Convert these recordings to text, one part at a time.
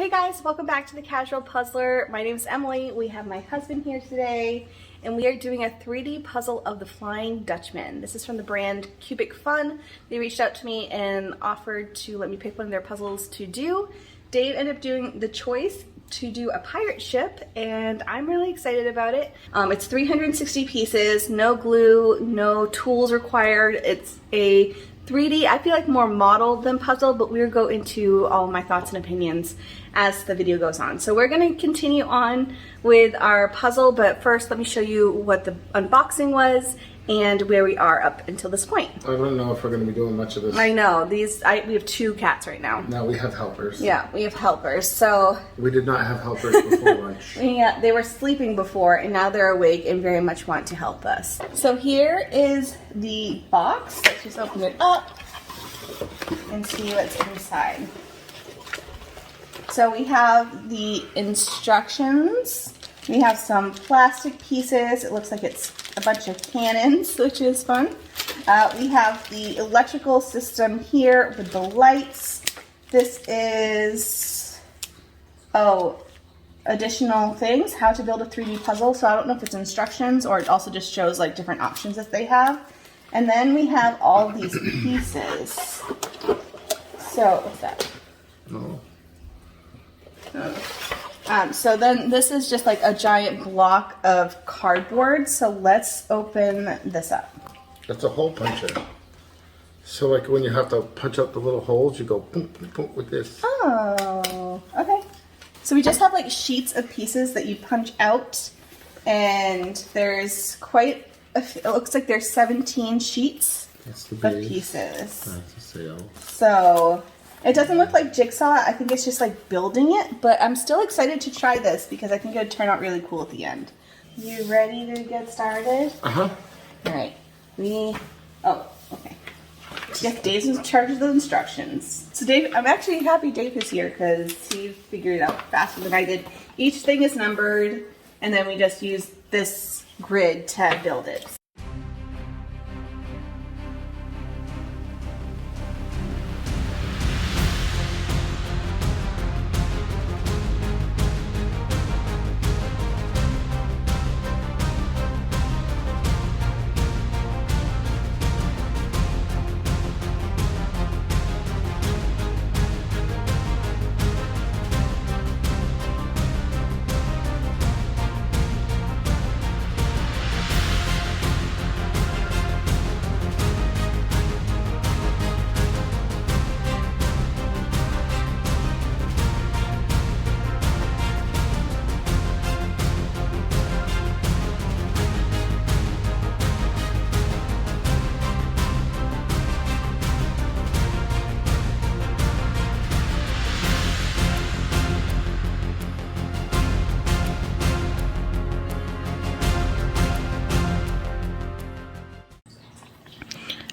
Hey guys, welcome back to The Casual Puzzler. My name is Emily. We have my husband here today, and we are doing a 3D puzzle of the Flying Dutchman. This is from the brand CubicFun. They reached out to me and offered to let me pick one of their puzzles to do. Dave ended up doing the choice to do a pirate ship, and I'm really excited about it. It's 360 pieces, no glue, no tools required. It's a 3D, I feel like more model than puzzle, but we'll go into all my thoughts and opinions as the video goes on. So we're going to continue on with our puzzle, but first let me show you what the unboxing was and where we are up until this point. I don't know if we're going to be doing much of this. I know, we have 2 cats right now. Now we have helpers. Yeah, we have helpers, so. We did not have helpers before lunch. Yeah, they were sleeping before and now they're awake and very much want to help us. So here is the box. Let's just open it up and see what's inside. So we have the instructions. We have some plastic pieces. It looks like it's a bunch of cannons, which is fun. We have the electrical system here with the lights. This is, additional things, how to build a 3D puzzle. So I don't know if it's instructions or it also just shows like different options that they have. And then we have all these pieces. So, what's that? No. So then this is just like a giant block of cardboard. So let's open this up. That's a hole puncher. So like when you have to punch out the little holes, you go boom, boom, boom with this. Oh, okay. So we just have like sheets of pieces that you punch out, and there's quite it looks like there's 17 sheets of pieces. That's a sale. So it doesn't look like jigsaw. I think it's just like building it, but I'm still excited to try this because I think it would turn out really cool at the end. You ready to get started? Uh-huh. All right. Okay. Yes, Dave's in charge of the instructions. So Dave, I'm actually happy Dave is here because he figured it out faster than I did. Each thing is numbered, and then we just use this grid to build it.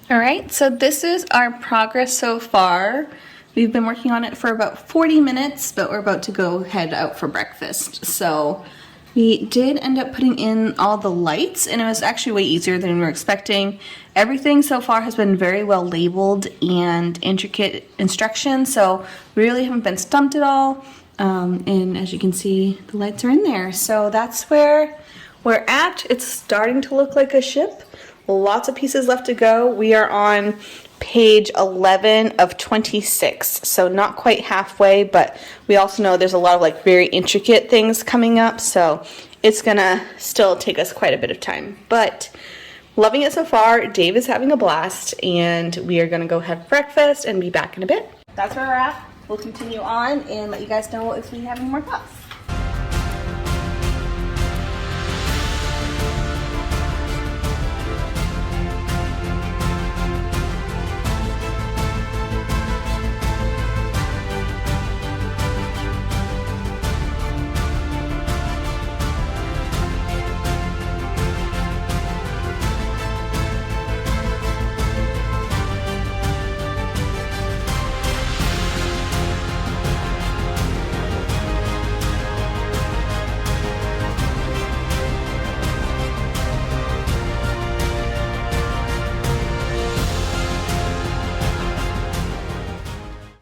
All right, so this is our progress so far. We've been working on it for about 40 minutes, but we're about to go head out for breakfast. So we did end up putting in all the lights, and it was actually way easier than we were expecting. Everything so far has been very well labeled and intricate instructions, so we really haven't been stumped at all. And as you can see, the lights are in there. So that's where we're at. It's starting to look like a ship. Lots of pieces left to go. We are on page 11 of 26, so not quite halfway, but we also know there's a lot of like very intricate things coming up, so it's gonna still take us quite a bit of time. But loving it so far. Dave is having a blast, and we are gonna go have breakfast and be back in a bit. That's where we're at. We'll continue on and let you guys know if we have any more thoughts.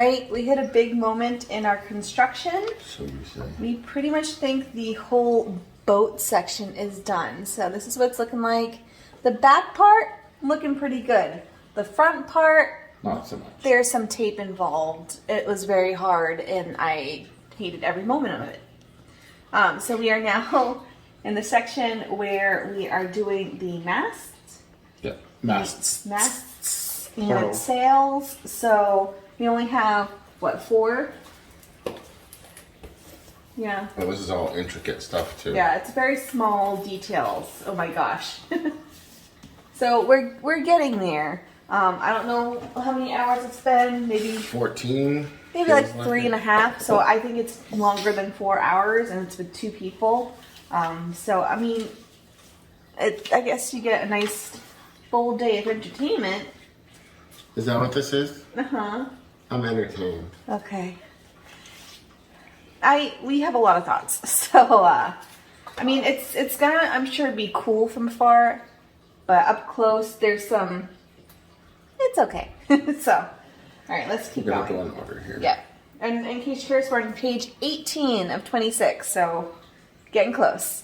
Right, we hit a big moment in our construction. So you say. We pretty much think the whole boat section is done. So this is what it's looking like. The back part, looking pretty good. The front part, Not so much. there's some tape involved. It was very hard and I hated every moment of it. So we are now in the section where we are doing the masts. Yeah, masts. Masts Plural. and sails. So we only have, what, 4? Yeah. Well, this is all intricate stuff too. Yeah, it's very small details. Oh my gosh. So we're getting there. I don't know how many hours it's been. Maybe 14. maybe like 3.5. So I think it's longer than 4 hours, and it's with 2 people. So I mean, I guess you get a nice full day of entertainment. Is that what this is? Uh-huh. I'm entertained. Okay. We have a lot of thoughts. So I mean, it's gonna, I'm sure, be cool from afar, but up close there's some. It's okay. So, all right, let's keep We're gonna going. go in order here. Yeah. And in case you're curious, we're on page 18 of 26, so getting close.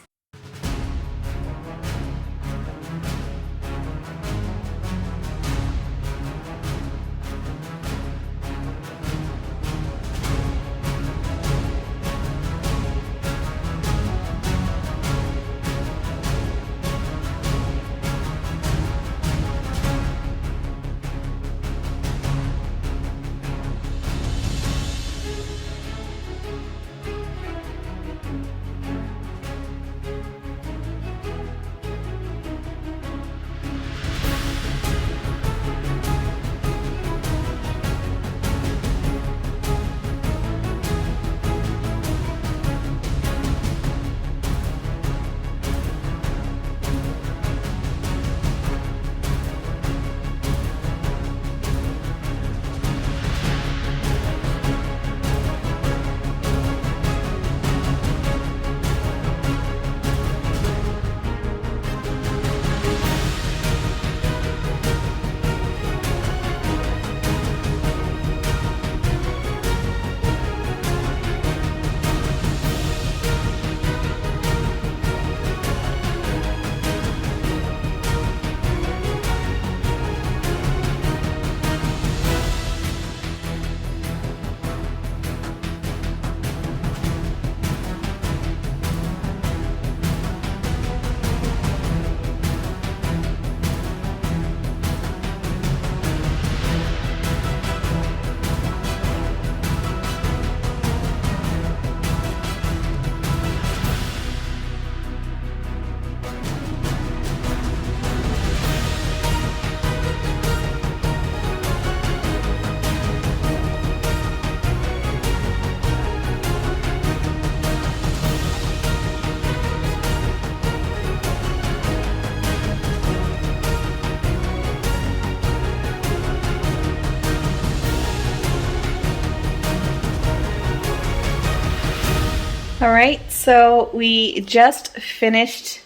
All right, so we just finished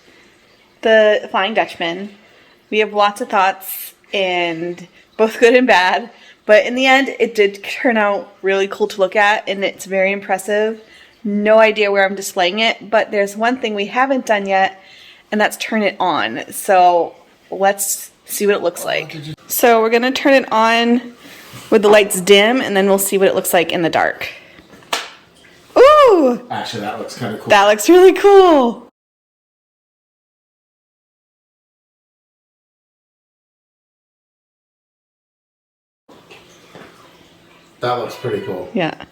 the Flying Dutchman. We have lots of thoughts, and both good and bad. But in the end, it did turn out really cool to look at, and it's very impressive. No idea where I'm displaying it, but there's one thing we haven't done yet, and that's turn it on. So let's see what it looks like. So we're gonna turn it on with the lights dim, and then we'll see what it looks like in the dark. Ooh! Actually, that looks kind of cool. That looks really cool. That looks pretty cool. Yeah.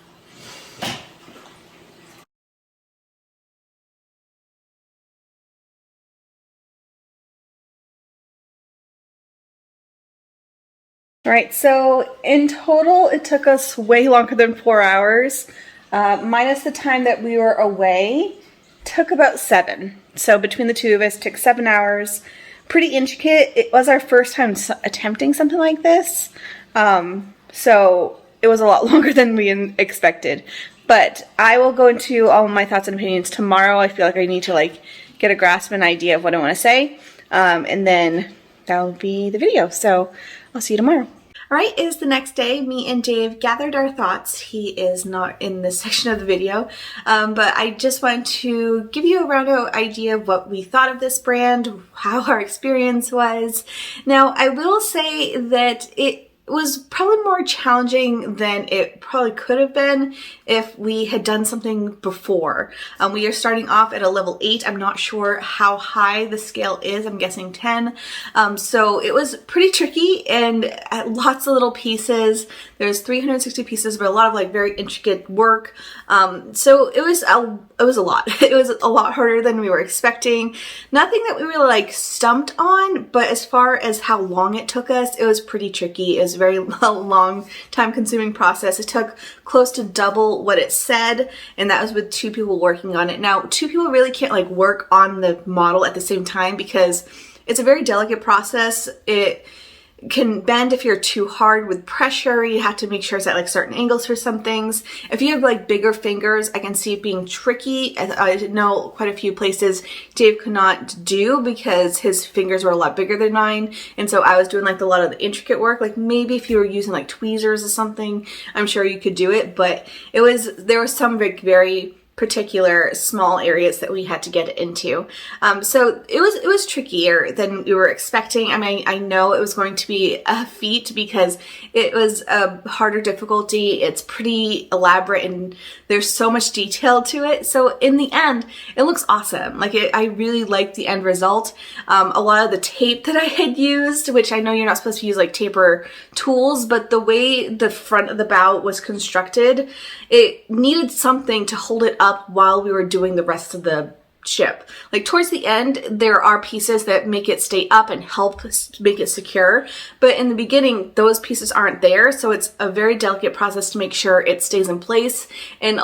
All right, so in total, it took us way longer than 4 hours. Minus the time that we were away, took about 7. So between the two of us, took 7 hours. Pretty intricate. It was our first time attempting something like this. So it was a lot longer than we expected. But I will go into all my thoughts and opinions tomorrow. I feel like I need to get a grasp and idea of what I want to say. And then that'll be the video. So I'll see you tomorrow. Alright, it is the next day. Me and Dave gathered our thoughts. He is not in this section of the video, but I just wanted to give you a roundabout idea of what we thought of this brand, how our experience was. Now, I will say that it was probably more challenging than it probably could have been if we had done something before. We are starting off at a level 8. I'm not sure how high the scale is. I'm guessing 10. So it was pretty tricky and lots of little pieces. There's 360 pieces, but a lot of like very intricate work. So it was a lot. It was a lot harder than we were expecting. Nothing that we really like stumped on, but as far as how long it took us, it was pretty tricky. It was a very long, time-consuming process. It took close to double what it said, and that was with 2 people working on it. Now, 2 people really can't like work on the model at the same time because it's a very delicate process. It can bend if you're too hard with pressure. You have to make sure it's at like certain angles for some things. If you have like bigger fingers, I can see it being tricky. I know quite a few places Dave could not do because his fingers were a lot bigger than mine. And so I was doing like a lot of the intricate work. Like maybe if you were using like tweezers or something, I'm sure you could do it. But there was some very particular small areas that we had to get into. So it was trickier than we were expecting. I mean, I know it was going to be a feat because it was a harder difficulty. It's pretty elaborate and there's so much detail to it. So in the end, it looks awesome. Like I really liked the end result. A lot of the tape that I had used, which I know you're not supposed to use like taper tools, but the way the front of the bow was constructed, it needed something to hold it up while we were doing the rest of the ship. Like towards the end, there are pieces that make it stay up and help make it secure. But in the beginning, those pieces aren't there. So it's a very delicate process to make sure it stays in place. And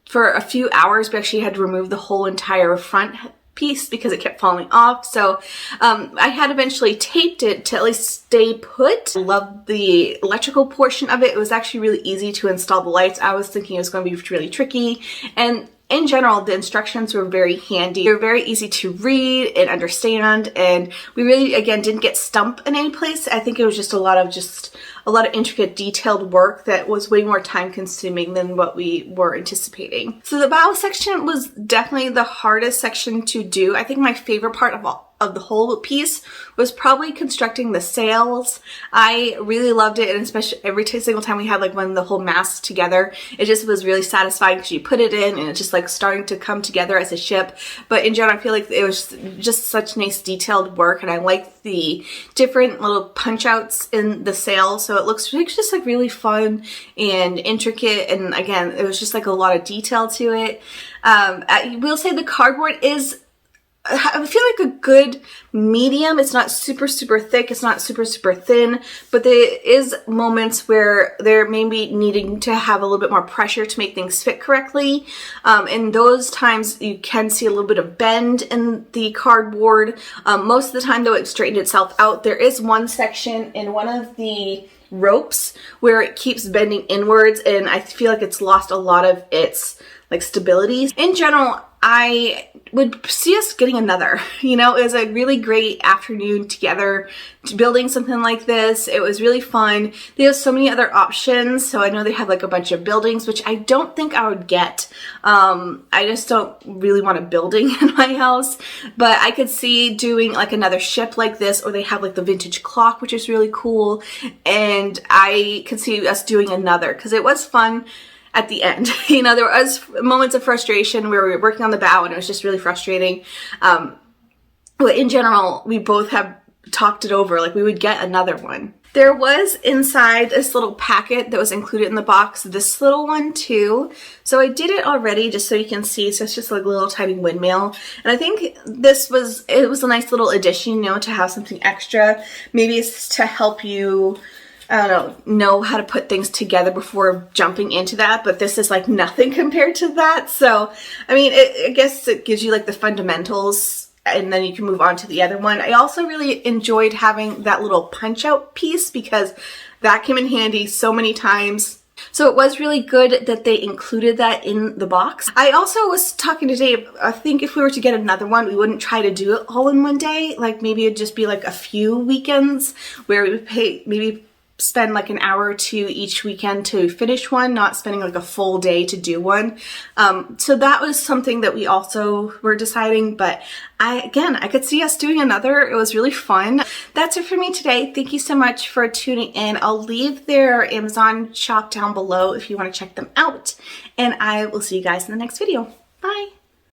for a few hours, we actually had to remove the whole entire front piece because it kept falling off. So I had eventually taped it to at least stay put. I loved the electrical portion of it. It was actually really easy to install the lights. I was thinking it was going to be really tricky. And in general, the instructions were very handy. They were very easy to read and understand, and we really, again, didn't get stumped in any place. I think it was just a lot of intricate, detailed work that was way more time-consuming than what we were anticipating. So the bow section was definitely the hardest section to do. I think my favorite part of the whole piece was probably constructing the sails. I really loved it, and especially every single time we had like one of the whole masts together, it just was really satisfying because you put it in and it's just like starting to come together as a ship. But in general, I feel like it was just such nice detailed work, and I liked the different little punch outs in the sail, so it looks just like really fun and intricate, and again, it was just like a lot of detail to it. I will say the cardboard is, I feel like a good medium. It's not super thick. It's not super thin, but there is moments where there may be needing to have a little bit more pressure to make things fit correctly. In those times, you can see a little bit of bend in the cardboard. Most of the time, though, it straightened itself out. There is one section in one of the ropes where it keeps bending inwards, and I feel like it's lost a lot of its like stability. In general, I would see us getting another. You know, it was a really great afternoon together building something like this. It was really fun. They have so many other options. So I know they have like a bunch of buildings, which I don't think I would get. I just don't really want a building in my house, but I could see doing like another ship like this, or they have like the vintage clock, which is really cool. And I could see us doing another because it was fun. At the end, you know, there was moments of frustration where we were working on the bow and it was just really frustrating. But in general, we both have talked it over, like we would get another one. There was inside this little packet that was included in the box, this little one too. So I did it already just so you can see. So it's just like a little tiny windmill. And I think it was a nice little addition, you know, to have something extra. Maybe it's to help you, I don't know how to put things together before jumping into that, but this is like nothing compared to that. So, I mean, I guess it gives you like the fundamentals and then you can move on to the other one. I also really enjoyed having that little punch out piece because that came in handy so many times. So it was really good that they included that in the box. I also was talking to Dave, I think if we were to get another one, we wouldn't try to do it all in one day. Like maybe it'd just be like a few weekends where we would maybe spend like an hour or two each weekend to finish one, not spending like a full day to do one. So that was something that we also were deciding, but I could see us doing another. It was really fun. That's it for me today. Thank you so much for tuning in. I'll leave their Amazon shop down below if you want to check them out, and I will see you guys in the next video. Bye.